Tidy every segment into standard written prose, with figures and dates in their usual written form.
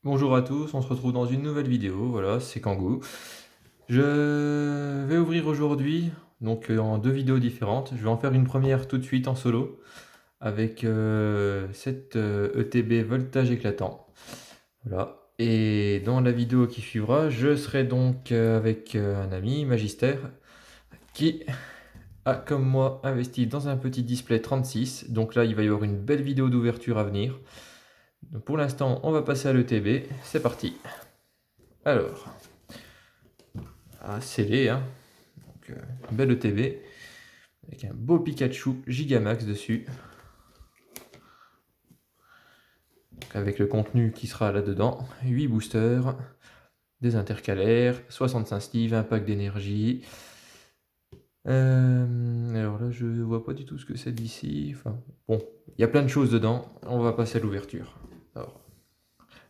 Bonjour à tous, on se retrouve dans une nouvelle vidéo, voilà, c'est Kangoo. Je vais ouvrir aujourd'hui, donc en deux vidéos différentes. Je vais en faire une première tout de suite en solo, avec cette ETB voltage éclatant. Voilà. Et dans la vidéo qui suivra, je serai donc avec un ami, Magister, qui a, comme moi, investi dans un petit display 36. Donc là, il va y avoir une belle vidéo d'ouverture à venir. Donc pour l'instant, on va passer à l'ETB. C'est parti. Alors, à sceller, hein. Donc, belle ETB avec un beau Pikachu Gigamax dessus. Donc, avec le contenu qui sera là-dedans, 8 boosters, des intercalaires, 65 sleeves, un pack d'énergie. Alors là, je vois pas du tout ce que c'est d'ici. Enfin, bon, il y a plein de choses dedans. On va passer à l'ouverture. Alors,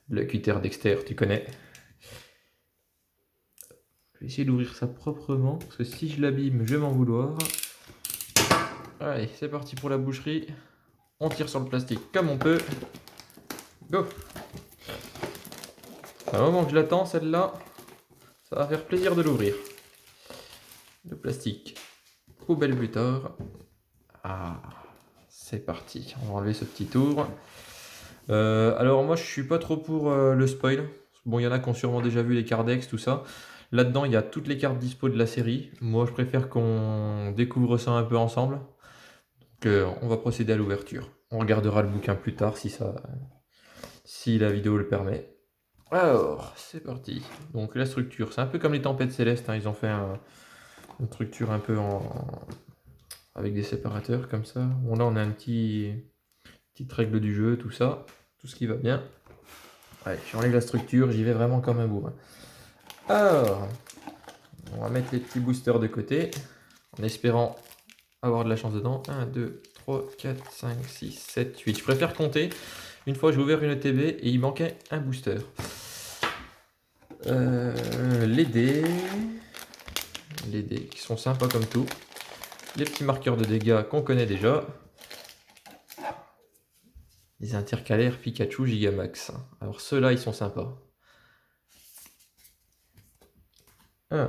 le cutter Dexter, tu connais. Je vais essayer d'ouvrir ça proprement, parce que si je l'abîme, je vais m'en vouloir. Allez, c'est parti pour la boucherie. On tire sur le plastique comme on peut. Go! C'est un moment que je l'attends, celle-là. Ça va faire plaisir de l'ouvrir. Le plastique, poubelle plus tard. Ah, c'est parti. On va enlever ce petit tour. Alors moi, je suis pas trop pour le spoil. Bon, il y en a qui ont sûrement déjà vu les Cardex, tout ça. Là-dedans, il y a toutes les cartes dispo de la série. Moi, je préfère qu'on découvre ça un peu ensemble. Donc, on va procéder à l'ouverture. On regardera le bouquin plus tard si la vidéo le permet. Alors, c'est parti. Donc la structure, c'est un peu comme les tempêtes célestes, hein. Ils ont fait une structure un peu avec des séparateurs comme ça. Bon là on a petite règle du jeu, tout ça, tout ce qui va bien. Allez, j'enlève la structure, j'y vais vraiment comme un bourrin. Alors, on va mettre les petits boosters de côté, en espérant avoir de la chance dedans. 1, 2, 3, 4, 5, 6, 7, 8. Je préfère compter. Une fois j'ai ouvert une ETB et il manquait un booster. Les dés. Les dés qui sont sympas comme tout. Les petits marqueurs de dégâts qu'on connaît déjà. Les intercalaires Pikachu Gigamax. Alors ceux-là, ils sont sympas. Ah,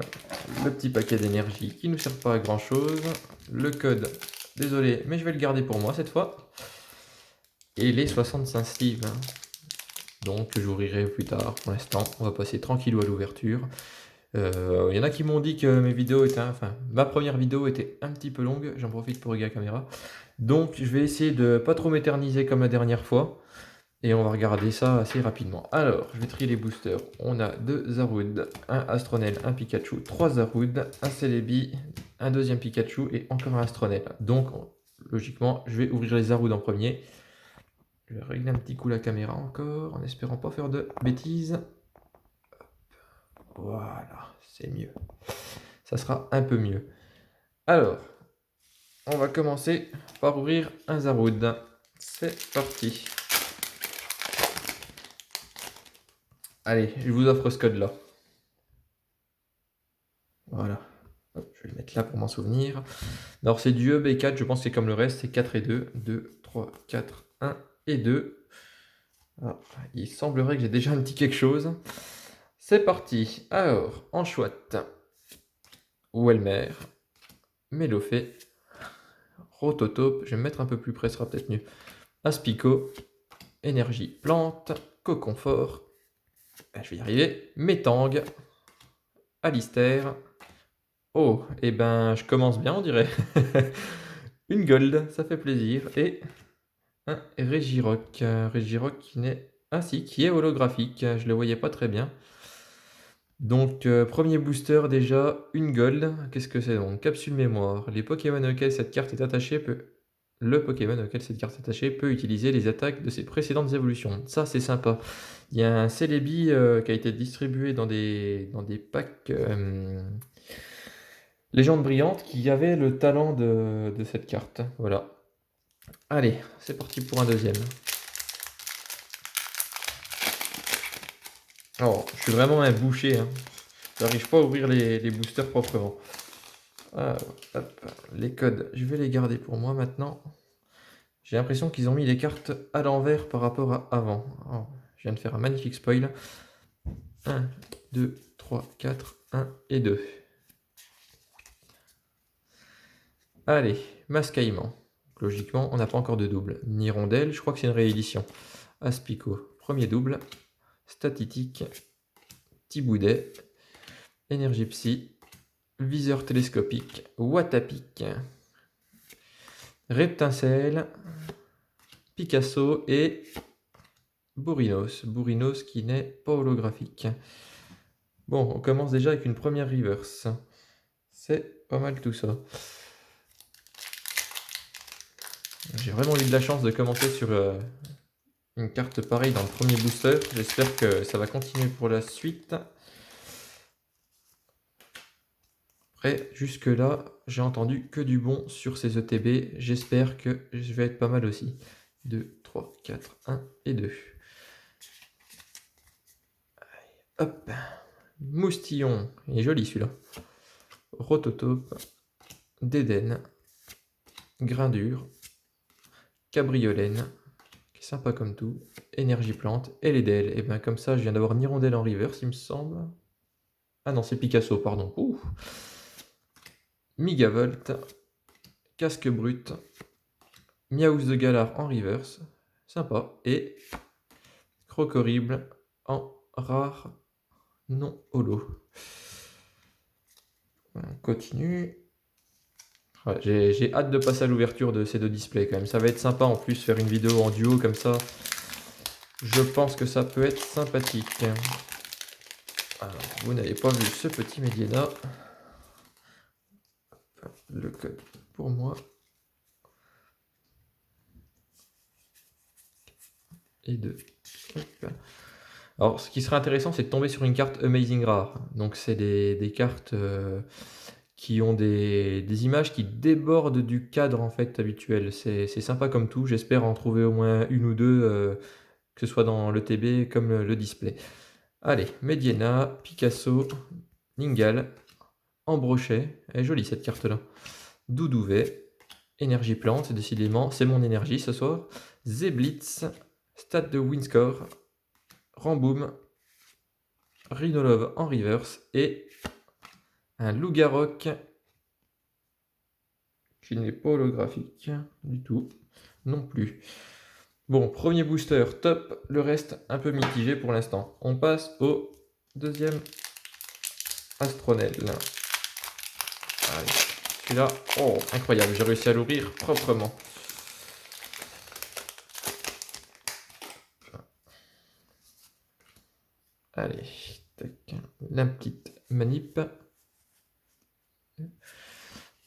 le petit paquet d'énergie qui ne nous sert pas à grand chose. Le code, désolé, mais je vais le garder pour moi cette fois. Et les 65 sleeves. Donc que j'ouvrirai plus tard. Pour l'instant, on va passer tranquillou à l'ouverture. Il y en a qui m'ont dit que mes vidéos étaient... Enfin, ma première vidéo était un petit peu longue. J'en profite pour régler la caméra. Donc je vais essayer de pas trop m'éterniser comme la dernière fois. Et on va regarder ça assez rapidement. Alors, je vais trier les boosters. On a 2 Zarude, un Astronel, un Pikachu, 3 Zarude, un Celebi, un deuxième Pikachu et encore un Astronel. Donc, logiquement, je vais ouvrir les Zarude en premier. Je vais régler un petit coup la caméra encore, en espérant pas faire de bêtises. Voilà, c'est mieux. Ça sera un peu mieux. Alors, on va commencer par ouvrir un Zarude. C'est parti. Allez, je vous offre ce code-là. Voilà. Hop, je vais le mettre là pour m'en souvenir. Alors c'est du EB4, je pense que c'est comme le reste, c'est 4 et 2. 2, 3, 4, 1 et 2. Ah, il semblerait que j'ai déjà un petit quelque chose. C'est parti. Alors, en chouette. Welmer, Mélofée, Rototope, je vais me mettre un peu plus près, ce sera peut-être mieux. Aspico, Énergie Plante, Coconfort, je vais y arriver, Métang, Alistair. Oh, et ben je commence bien on dirait. Une gold, ça fait plaisir. Et un Regirock. Regirock qui n'est... Ah si, qui est holographique. Je le voyais pas très bien. Donc, premier booster déjà, une gold. Qu'est-ce que c'est donc? Capsule mémoire. Les Pokémon auxquels cette carte est attachée peut... Le Pokémon auquel cette carte est attachée peut utiliser les attaques de ses précédentes évolutions. Ça, c'est sympa. Il y a un Celebi qui a été distribué dans des packs Légende brillante qui avait le talent de cette carte. Voilà. Allez, c'est parti pour un deuxième. Oh, je suis vraiment un boucher, hein. J'arrive pas à ouvrir les boosters proprement. Alors, hop, les codes, je vais les garder pour moi maintenant. J'ai l'impression qu'ils ont mis les cartes à l'envers par rapport à avant. Oh, Je viens de faire un magnifique spoil. 1, 2, 3, 4, 1 et 2. Allez, Mascaïman. Logiquement, on n'a pas encore de double. Nirondelle, je crois que c'est une réédition. Aspico, premier double. Statitique. Thiboudet. Énergie Psy. Viseur télescopique. Watapic. Reptincelle. Picasso et Bourrinos. Bourrinos qui n'est pas holographique. Bon, on commence déjà avec une première reverse. C'est pas mal tout ça. J'ai vraiment eu de la chance de commencer sur une carte pareille dans le premier booster. J'espère que ça va continuer pour la suite. Après, jusque là, j'ai entendu que du bon sur ces ETB. J'espère que je vais être pas mal aussi. 2, 3, 4, 1 et 2. Hop. Moustillon. Il est joli celui-là. Rototope. Dédène. Grindure. Cabriolène. Qui est sympa comme tout. Énergie plante. Et les DL. Et bien comme ça, je viens d'avoir Nirondelle en reverse, il me semble. Ah non, c'est Picasso, pardon. Ouh. Migavolt. Casque brut. Miaus de Galar en reverse. Sympa. Et Crocorible en rare non holo. On continue. Ouais, j'ai hâte de passer à l'ouverture de ces deux displays quand même. Ça va être sympa en plus faire une vidéo en duo comme ça. Je pense que ça peut être sympathique. Alors, vous n'avez pas vu ce petit Mediena. Le code pour moi. Et 2. Alors, ce qui serait intéressant, c'est de tomber sur une carte Amazing Rare. Donc, c'est des cartes qui ont des images qui débordent du cadre en fait habituel. C'est sympa comme tout. J'espère en trouver au moins une ou deux, que ce soit dans le TB comme le display. Allez, Mediena, Picasso, Ningal, Embrochet. Elle est jolie cette carte-là. Doudouvet, Énergie Plante, décidément, c'est mon énergie ce soir. Zeblitz, Stade de Winscore, Ramboom, Rhinolove en reverse et un Lougarok qui n'est pas holographique du tout non plus. Bon, premier booster top, le reste un peu mitigé pour l'instant. On passe au deuxième Astronel. Allez, celui-là, oh, incroyable, j'ai réussi à l'ouvrir proprement. Allez, tac, la petite manip.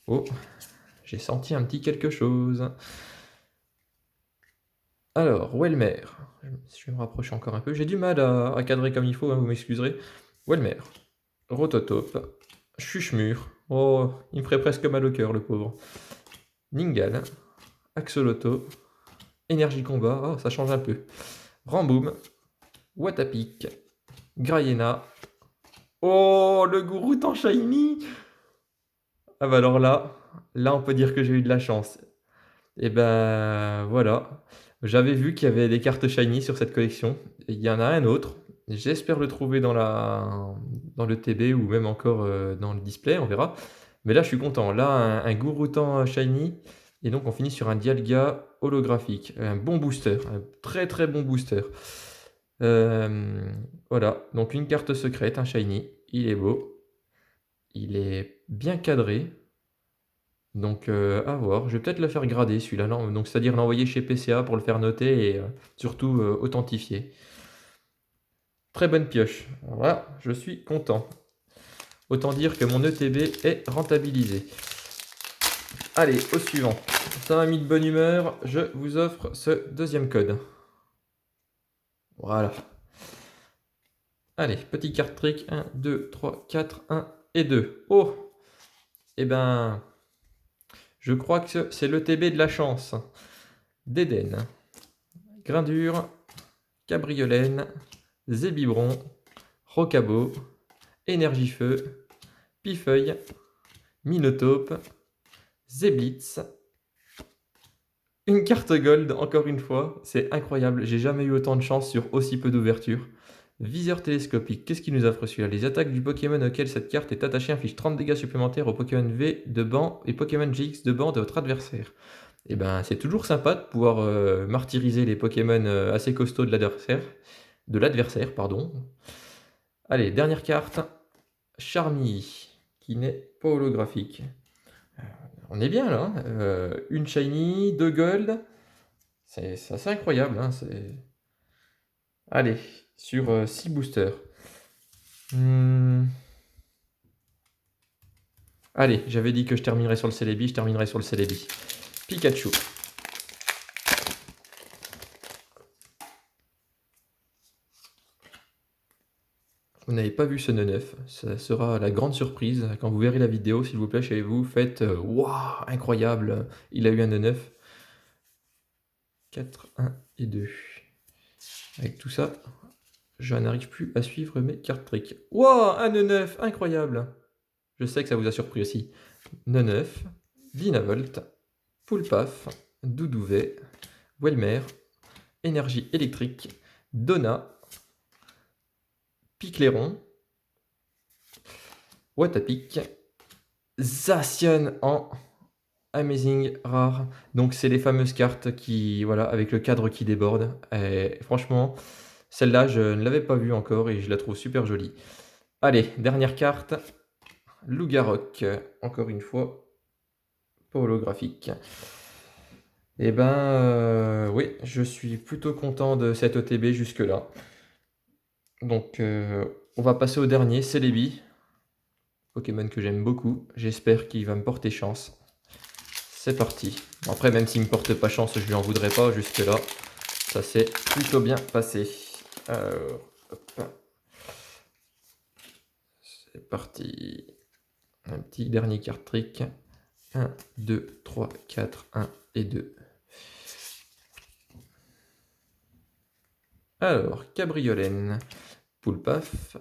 Oh, j'ai senti un petit quelque chose. Alors, Welmer. Je vais me rapprocher encore un peu. J'ai du mal à cadrer comme il faut, hein, vous m'excuserez. Welmer. Rototope. Chuchemur. Oh, il me ferait presque mal au cœur, le pauvre. Ningal. Axoloto. Énergie combat. Oh, ça change un peu. Ramboom. Watapic. Grayena. Oh, le Gourout en shiny. Ah bah alors là on peut dire que j'ai eu de la chance. Et ben voilà. J'avais vu qu'il y avait des cartes shiny sur cette collection. Et il y en a un autre. J'espère le trouver dans le TB ou même encore dans le display, on verra. Mais là je suis content. Là un Gouroutan shiny. Et donc on finit sur un Dialga holographique. Un bon booster. Un très très bon booster. Voilà. Donc une carte secrète, un shiny. Il est beau. Il est bien cadré. Donc à voir. Je vais peut-être le faire grader celui-là. Donc c'est-à-dire l'envoyer chez PCA pour le faire noter et surtout authentifier. Très bonne pioche. Voilà, je suis content. Autant dire que mon ETB est rentabilisé. Allez, au suivant. Ça m'a mis de bonne humeur. Je vous offre ce deuxième code. Voilà. Allez, petit carte trick. 1, 2, 3, 4, 1 et 2. Oh! Eh ben, je crois que c'est l'ETB de la chance. Dédène. Grindure. Cabriolène. Zébibron. Rocabo. Énergie Feu. Pifeuille. Minotaube. Zeblitz. Une carte gold, encore une fois, c'est incroyable. J'ai jamais eu autant de chance sur aussi peu d'ouvertures. Viseur télescopique, qu'est-ce qu'il nous offre celui-là? Les attaques du Pokémon auquel cette carte est attachée infligent 30 dégâts supplémentaires au Pokémon V de banc et Pokémon GX de banc de votre adversaire. Et ben, c'est toujours sympa de pouvoir martyriser les Pokémon assez costauds de l'adversaire, pardon. Allez, dernière carte, Charmy, qui n'est pas holographique. On est bien là, hein. Une shiny, 2 gold, c'est assez incroyable, hein, allez, sur 6 boosters. Allez, j'avais dit que je terminerais sur le Celebi, je terminerai sur le Celebi. Pikachu. Vous n'avez pas vu ce 9, ça sera la grande surprise. Quand vous verrez la vidéo, s'il vous plaît, chez vous, faites waouh, incroyable, il a eu un 9. 4, 1 et 2. Avec tout ça, je n'arrive plus à suivre mes cartes trick. Waouh, un 9, incroyable. Je sais que ça vous a surpris aussi. 9, Dynavolt, Poulpaf, Doudouvet, Welmer, Énergie électrique, Donna, Picléron, Watapic, Zacian en Amazing Rare. Donc c'est les fameuses cartes qui, voilà, avec le cadre qui déborde. Et franchement, celle-là, je ne l'avais pas vue encore et je la trouve super jolie. Allez, dernière carte, Lougarok, encore une fois, pas holographique. Et ben, oui, je suis plutôt content de cette OTB jusque-là. Donc, on va passer au dernier, Celebi. Pokémon que j'aime beaucoup. J'espère qu'il va me porter chance. C'est parti. Après, même s'il ne me porte pas chance, je lui en voudrais pas. Jusque-là, ça s'est plutôt bien passé. Alors, hop. C'est parti. Un petit dernier card trick. 1, 2, 3, 4, 1 et 2. Alors, Cabriolène, Poulpaf,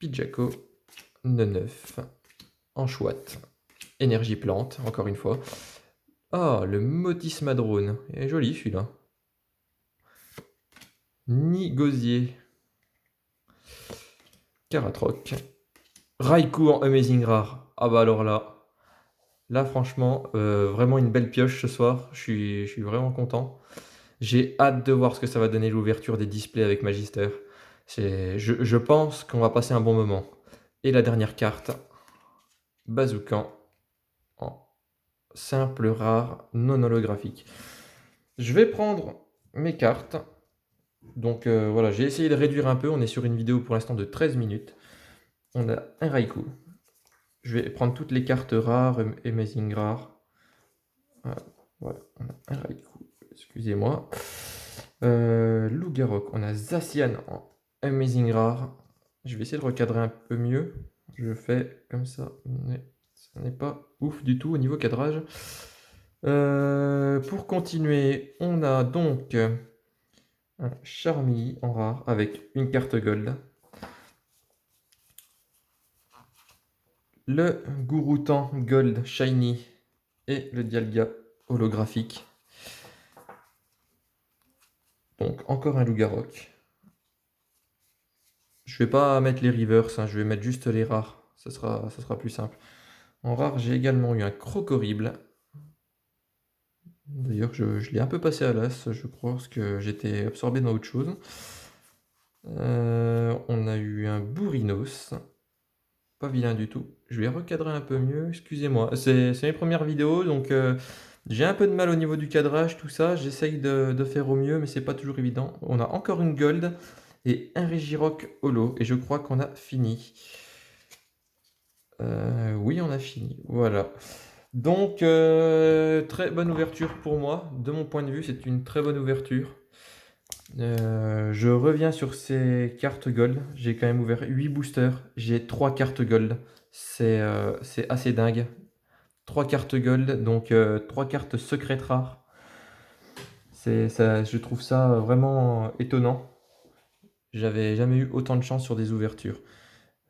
Pidjaco, Neneuf, Anchouette, Énergie Plante, encore une fois. Ah, le Motismadrone, il est joli celui-là. Nigosier, Caratroc, Raikou en Amazing Rare. Ah bah alors là franchement, vraiment une belle pioche ce soir, je suis vraiment content. J'ai hâte de voir ce que ça va donner l'ouverture des displays avec Magister. Je pense qu'on va passer un bon moment. Et la dernière carte, Bazoukan en simple rare non holographique. Je vais prendre mes cartes. Donc voilà, j'ai essayé de réduire un peu. On est sur une vidéo pour l'instant de 13 minutes. On a un Raikou. Je vais prendre toutes les cartes rares, Amazing Rare. Voilà, on a un Raikou. Excusez-moi. Lougarok, on a Zacian en Amazing Rare. Je vais essayer de recadrer un peu mieux. Je fais comme ça, mais ça n'est pas ouf du tout au niveau cadrage. Pour continuer, on a donc un Charmy en rare avec une carte gold. Le Gouroutan Gold Shiny et le Dialga holographique. Donc encore un Lougarok. Je vais pas mettre les reverse, hein, je vais mettre juste les rares. Ça sera plus simple. En rare, j'ai également eu un Crocorible. D'ailleurs, je l'ai un peu passé à l'as, je crois, parce que j'étais absorbé dans autre chose. On a eu un Bourrinos. Pas vilain du tout. Je vais recadrer un peu mieux, excusez-moi. C'est mes premières vidéos, donc j'ai un peu de mal au niveau du cadrage, tout ça. J'essaye de faire au mieux, mais c'est pas toujours évident. On a encore une Gold et un Regirock Holo, et je crois qu'on a fini. Oui, on a fini, voilà. Donc, très bonne ouverture pour moi. De mon point de vue, c'est une très bonne ouverture. Je reviens sur ces cartes gold. J'ai quand même ouvert 8 boosters. J'ai 3 cartes gold. C'est assez dingue. 3 cartes gold, donc 3 cartes secrètes rares. Je trouve ça vraiment étonnant. J'avais jamais eu autant de chance sur des ouvertures.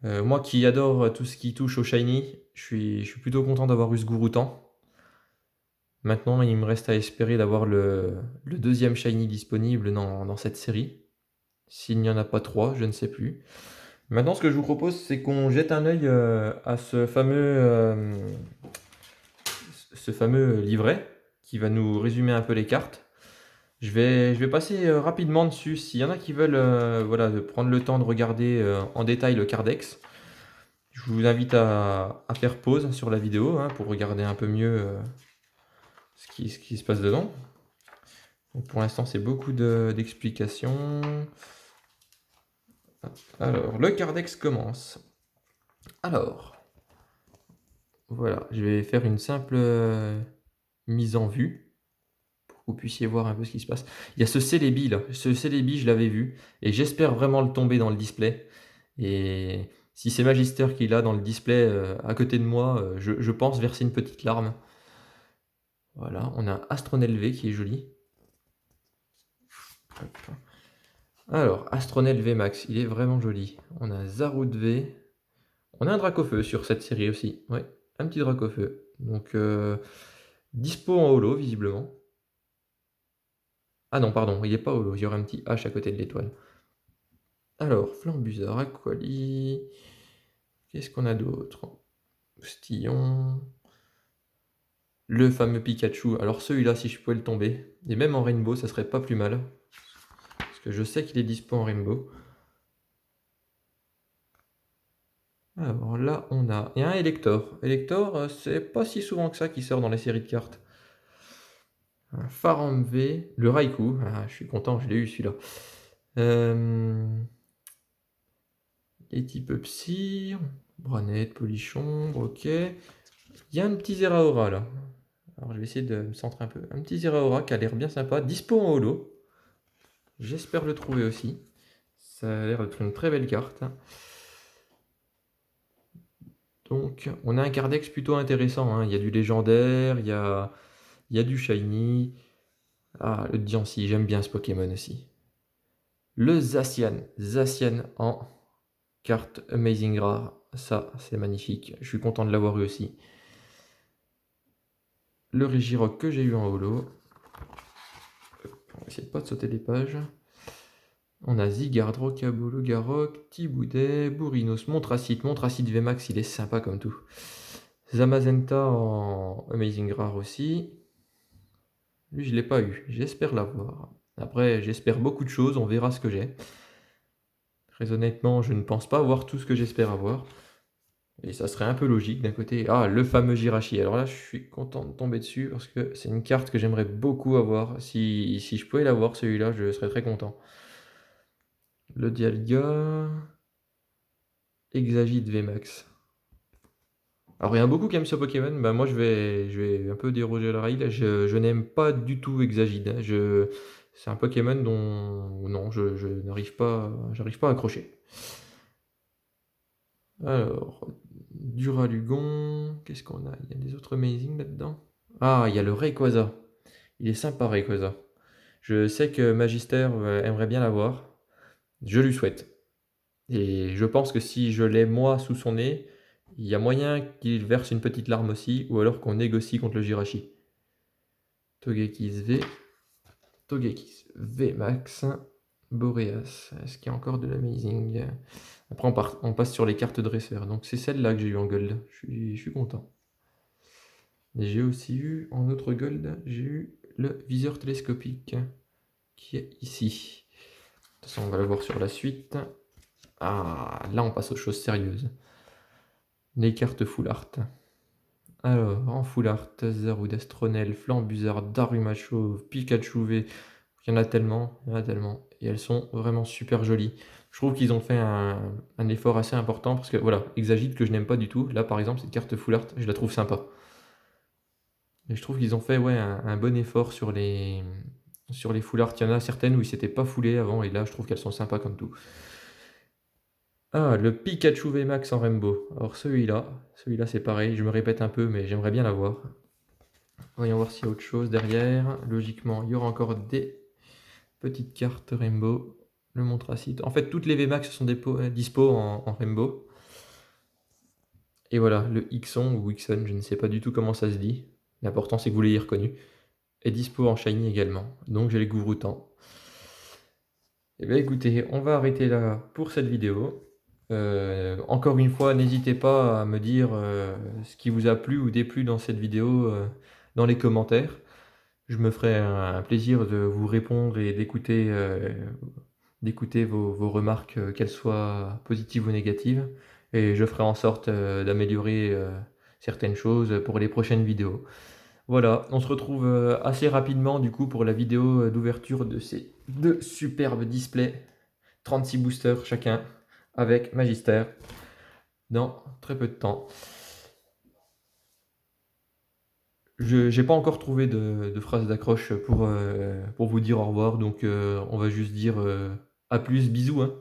Moi qui adore tout ce qui touche au shiny, je suis plutôt content d'avoir eu ce Gouroutan. Maintenant, il me reste à espérer d'avoir le deuxième shiny disponible dans cette série. S'il n'y en a pas 3, je ne sais plus. Maintenant, ce que je vous propose, c'est qu'on jette un œil à ce fameux livret qui va nous résumer un peu les cartes. Je vais passer rapidement dessus. S'il y en a qui veulent voilà, de prendre le temps de regarder en détail le Cardex, je vous invite à faire pause sur la vidéo pour regarder un peu mieux ce qui se passe dedans. Donc pour l'instant, c'est beaucoup d'explications. Alors, le Cardex commence. Alors, voilà, je vais faire une simple mise en vue pour que vous puissiez voir un peu ce qui se passe. Il y a ce Celebi là, ce Celebi, je l'avais vu, et j'espère vraiment le tomber dans le display. Et si c'est Magister qui l'a dans le display à côté de moi, je pense verser une petite larme. Voilà, on a un Astronel V qui est joli. Hop. Alors, Astronel V Max, il est vraiment joli. On a Zarude V. On a un Dracofeu sur cette série aussi. Ouais, un petit Dracofeu. Donc, dispo en holo, visiblement. Ah non, pardon, il n'est pas holo. Il y aura un petit H à côté de l'étoile. Alors, Flambusard, Aquali. Qu'est-ce qu'on a d'autre? Stillon. Le fameux Pikachu. Alors, celui-là, si je pouvais le tomber. Et même en Rainbow, ça serait pas plus mal. Parce que je sais qu'il est dispo en Rainbow. Alors là, on a... Il y a un Elector. Elector, c'est pas si souvent que ça qui sort dans les séries de cartes. Un Faram V. Le Raikou. Ah, je suis content, je l'ai eu celui-là. Les types Psy. Branette, Polichon, ok. Il y a un petit Zeraora là. Alors je vais essayer de me centrer un peu. Un petit Zeraora qui a l'air bien sympa. Dispo en holo. J'espère le trouver aussi. Ça a l'air d'être une très belle carte. Donc, on a un Cardex plutôt intéressant. Il y a du légendaire, il y a du shiny. Ah, le Diancie, j'aime bien ce Pokémon aussi. Le Zacian. Zacian en carte Amazing Rare. Ça, c'est magnifique. Je suis content de l'avoir eu aussi. Le Regirock que j'ai eu en holo. On va essayer de pas de sauter des pages. On a Zygarde, Rocabolo, Garok, Tiboudet, Bourrinos, Montracite. Montracite VMAX, il est sympa comme tout. Zamazenta en Amazing Rare aussi. Lui, je ne l'ai pas eu. J'espère l'avoir. Après, j'espère beaucoup de choses. On verra ce que j'ai. Très honnêtement, je ne pense pas avoir tout ce que j'espère avoir. Et ça serait un peu logique d'un côté. Ah, le fameux Jirachi. Alors là, je suis content de tomber dessus parce que c'est une carte que j'aimerais beaucoup avoir. Si je pouvais l'avoir, celui-là, je serais très content. Le Dialga. Exagite VMAX. Alors il y en a beaucoup qui aiment ce Pokémon. Bah, moi, je vais un peu déroger à la règle. Je n'aime pas du tout Exagite. C'est un Pokémon dont non, je j'arrive pas à accrocher. Alors, Duralugon, qu'est-ce qu'on a? Il y a des autres Amazing là-dedans. Ah, il y a le Rayquaza. Il est sympa, Rayquaza. Je sais que Magister aimerait bien l'avoir. Je lui souhaite. Et je pense que si je l'ai moi sous son nez, il y a moyen qu'il verse une petite larme aussi, ou alors qu'on négocie contre le Jirachi. Togekiss V. Togekiss V Max. Boreas. Est-ce qu'il y a encore de l'amazing? Après, on passe sur les cartes dresseurs. Donc, c'est celle-là que j'ai eu en gold. Je suis content. Et j'ai aussi eu, en autre gold, j'ai eu le viseur télescopique qui est ici. De toute façon, on va le voir sur la suite. Ah, là, on passe aux choses sérieuses. Les cartes full art. Alors, en full art, Zarude, Astronel, Flambusard, Darumachove, Pikachu V. Il y en a tellement, et elles sont vraiment super jolies. Je trouve qu'ils ont fait un effort assez important parce que voilà, Exagite que je n'aime pas du tout. Là par exemple, cette carte full art, je la trouve sympa. Et je trouve qu'ils ont fait ouais, un bon effort sur les full art. Il y en a certaines où ils s'étaient pas foulés avant et là je trouve qu'elles sont sympas comme tout. Ah, le Pikachu VMAX en Rainbow. Alors celui-là c'est pareil, je me répète un peu mais j'aimerais bien l'avoir. Voyons voir s'il y a autre chose derrière. Logiquement, il y aura encore des petites cartes Rainbow. Le Montracite. En fait, toutes les VMAX sont dispo en Rainbow. Et voilà, le Ixon ou Ixon, je ne sais pas du tout comment ça se dit. L'important, c'est que vous l'ayez reconnu. Et dispo en shiny également. Donc j'ai les Gouroutans. Eh bien écoutez, on va arrêter là pour cette vidéo. Encore une fois, n'hésitez pas à me dire ce qui vous a plu ou déplu dans cette vidéo dans les commentaires. Je me ferai un plaisir de vous répondre et d'écouter vos remarques, qu'elles soient positives ou négatives. Et je ferai en sorte d'améliorer certaines choses pour les prochaines vidéos. Voilà, on se retrouve assez rapidement du coup pour la vidéo d'ouverture de ces deux superbes displays, 36 boosters chacun, avec Magister, dans très peu de temps. Je n'ai pas encore trouvé de phrase d'accroche pour vous dire au revoir, donc on va juste dire à plus, bisous, hein.